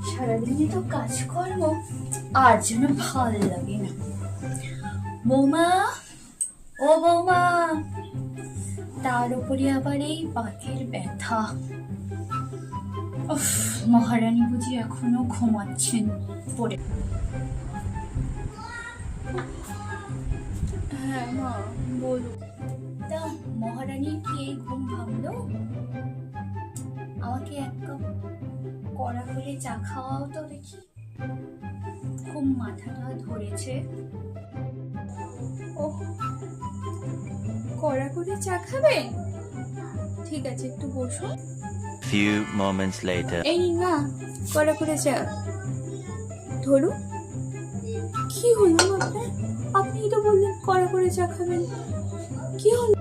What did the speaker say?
সারাদিনে তো কাজকর্ম আর যেন ভাল লাগে না। বৌমা, ও বৌমা, তার উপরে আবার এই পাকের ব্যথা। মহারানী বুঝি এখনো ঘুমাচ্ছেন পড়ে। হ্যাঁ মা বলুন। তা মহারানী কি এই ঘুম ভাঙলো? আমাকে এক কাপ কড়া করে চা খাওয়াও তো দেখি, খুব মাথাটা ধরেছে। ও, কড়া করে চা খাবেন? ঠিক আছে, একটু বসুন। Few moments later. এই না, কড়া করে চা ধরুন। কি হলো আপনার? আপনি তো বললেন কড়া করে চা খাবেন, কি হলো?